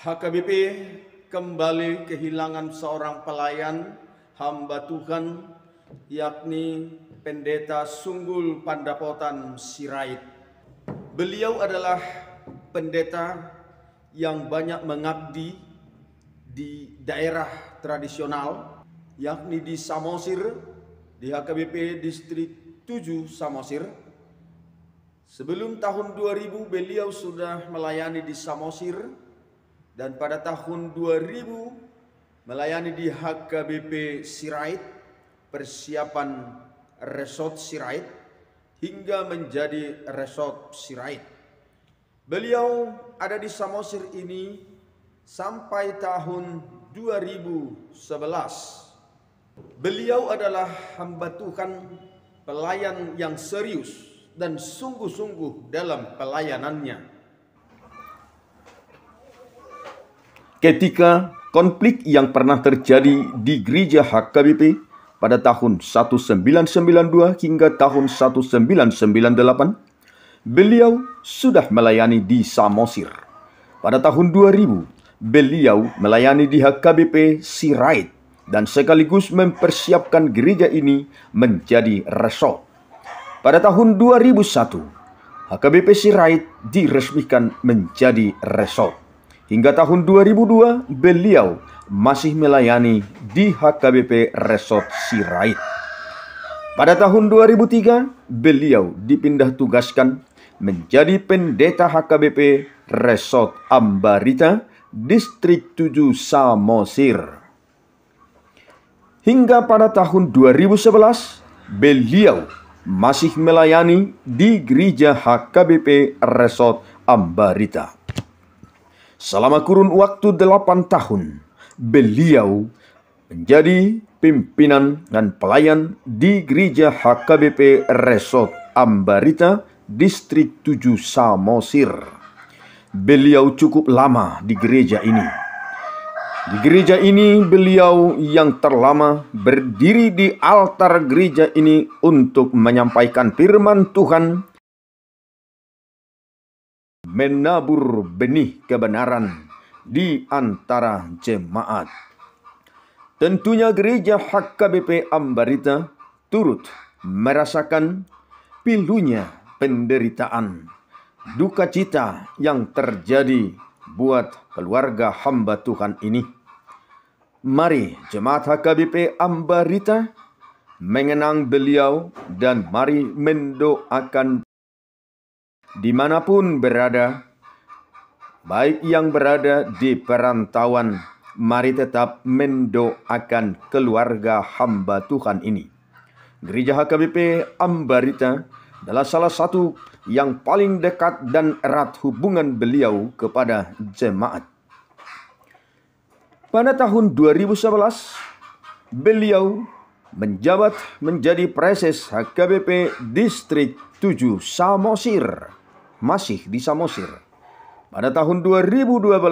HKBP kembali kehilangan seorang pelayan hamba Tuhan, yakni Pendeta Sunggul Pandapotan Sirait. Beliau adalah pendeta yang banyak mengabdi di daerah tradisional, yakni di Samosir, di HKBP Distrik 7 Samosir. Sebelum tahun 2000 beliau sudah melayani di Samosir, dan pada tahun 2000 melayani di HKBP Sirait, persiapan Resort Sirait, hingga menjadi Resort Sirait. Beliau ada di Samosir ini sampai tahun 2011. Beliau adalah hamba Tuhan, pelayan yang serius dan sungguh-sungguh dalam pelayanannya. Ketika konflik yang pernah terjadi di gereja HKBP pada tahun 1992 hingga tahun 1998, beliau sudah melayani di Samosir. Pada tahun 2000, beliau melayani di HKBP Sirait dan sekaligus mempersiapkan gereja ini menjadi resort. Pada tahun 2001, HKBP Sirait diresmikan menjadi resort. Hingga tahun 2002, beliau masih melayani di HKBP Resort Sirait. Pada tahun 2003, beliau dipindah tugaskan menjadi pendeta HKBP Resort Ambarita, Distrik 7 Samosir. Hingga pada tahun 2011, beliau masih melayani di gereja HKBP Resort Ambarita. Selama kurun waktu 8 tahun, beliau menjadi pimpinan dan pelayan di gereja HKBP Resort Ambarita, Distrik 7 Samosir. Beliau cukup lama di gereja ini. Di gereja ini beliau yang terlama berdiri di altar gereja ini untuk menyampaikan firman Tuhan, menabur benih kebenaran di antara jemaat. Tentunya gereja HKBP Ambarita turut merasakan pilunya penderitaan, duka cita yang terjadi buat keluarga hamba Tuhan ini. Mari jemaat HKBP Ambarita mengenang beliau dan mari mendoakan dimanapun berada, baik yang berada di perantauan, mari tetap mendoakan keluarga hamba Tuhan ini. Gereja HKBP Ambarita adalah salah satu yang paling dekat dan erat hubungan beliau kepada jemaat. Pada tahun 2011, beliau menjabat menjadi preses HKBP Distrik 7 Samosir, masih di Samosir. Pada tahun 2012,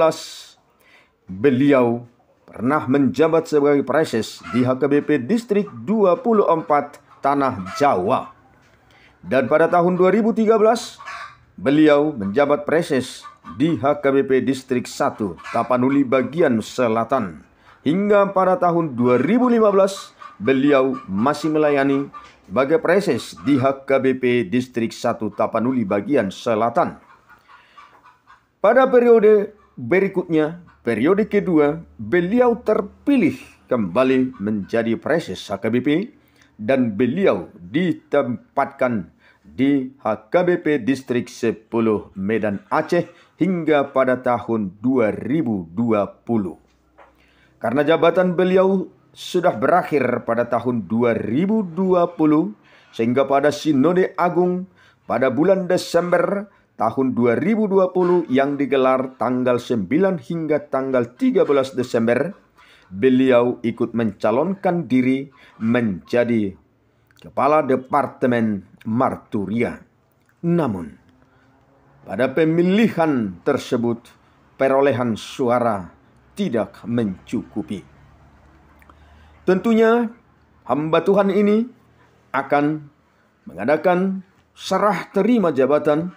beliau pernah menjabat sebagai preses di HKBP Distrik 24 Tanah Jawa. Dan pada tahun 2013, beliau menjabat preses di HKBP Distrik 1 Tapanuli bagian selatan. Hingga pada tahun 2015, beliau masih melayani sebagai preses di HKBP Distrik 1 Tapanuli bagian selatan. Pada periode berikutnya, periode kedua, beliau terpilih kembali menjadi preses HKBP dan beliau ditempatkan di HKBP Distrik 10 Medan Aceh hingga pada tahun 2020. Karena jabatan beliau sudah berakhir pada tahun 2020, sehingga pada Sinode Agung pada bulan Desember tahun 2020 yang digelar tanggal 9 hingga tanggal 13 Desember, beliau ikut mencalonkan diri menjadi Kepala Departemen Marturia. Namun, pada pemilihan tersebut, perolehan suara tidak mencukupi. Tentunya hamba Tuhan ini akan mengadakan serah terima jabatan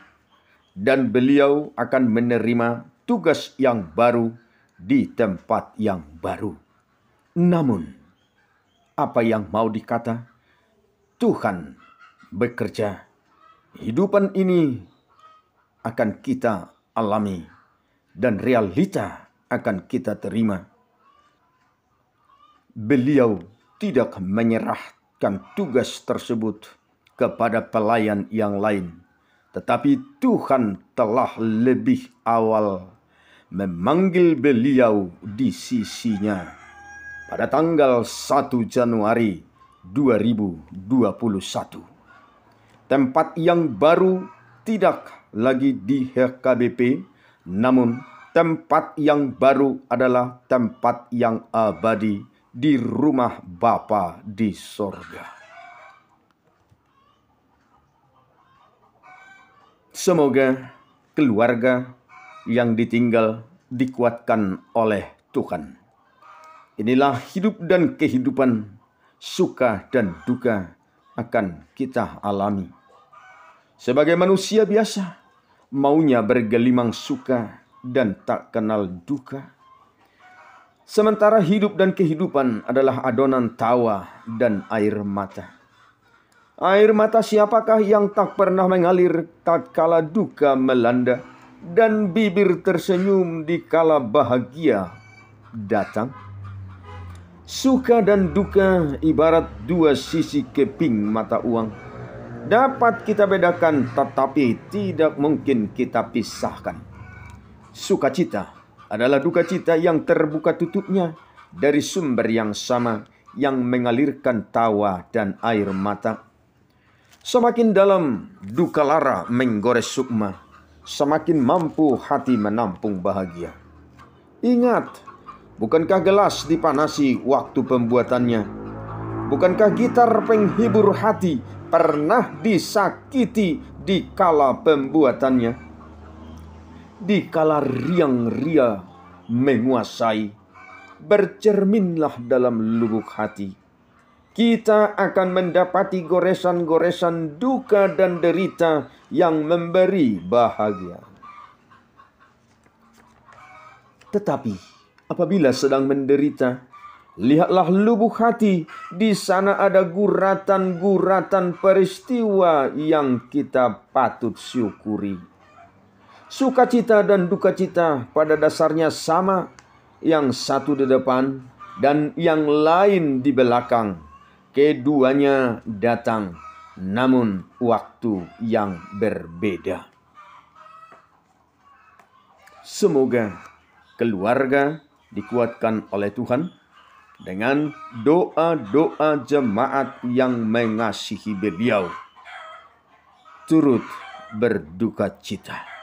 dan beliau akan menerima tugas yang baru di tempat yang baru. Namun, apa yang mau dikata? Tuhan bekerja. Kehidupan ini akan kita alami dan realita akan kita terima. Beliau tidak menyerahkan tugas tersebut kepada pelayan yang lain, tetapi Tuhan telah lebih awal memanggil beliau di sisinya pada tanggal 1 Januari 2021. Tempat yang baru tidak lagi di HKBP, namun tempat yang baru adalah tempat yang abadi di rumah Bapa di sorga. Semoga keluarga yang ditinggal dikuatkan oleh Tuhan. Inilah hidup dan kehidupan, suka dan duka akan kita alami. Sebagai manusia biasa, maunya bergelimang suka dan tak kenal duka. Sementara hidup dan kehidupan adalah adonan tawa dan air mata. Air mata siapakah yang tak pernah mengalir tatkala duka melanda, dan bibir tersenyum dikala bahagia datang? Suka dan duka ibarat dua sisi keping mata uang. Dapat kita bedakan, tetapi tidak mungkin kita pisahkan. Sukacita adalah duka cita yang terbuka tutupnya dari sumber yang sama, yang mengalirkan tawa dan air mata. Semakin dalam duka lara menggores sukma, semakin mampu hati menampung bahagia. Ingat, bukankah gelas dipanasi waktu pembuatannya? Bukankah gitar penghibur hati pernah disakiti di kala pembuatannya? Di kala riang ria menguasai, bercerminlah dalam lubuk hati. Kita akan mendapati goresan-goresan duka dan derita yang memberi bahagia. Tetapi apabila sedang menderita, lihatlah lubuk hati. Di sana ada guratan-guratan peristiwa yang kita patut syukuri. Sukacita dan dukacita pada dasarnya sama, yang satu di depan dan yang lain di belakang. Keduanya datang, namun waktu yang berbeda. Semoga keluarga dikuatkan oleh Tuhan dengan doa-doa jemaat yang mengasihi beliau, turut berduka cita.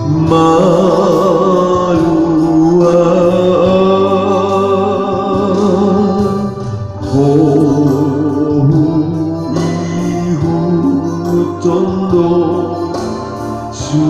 Malua Hohu Ihu Tondo Su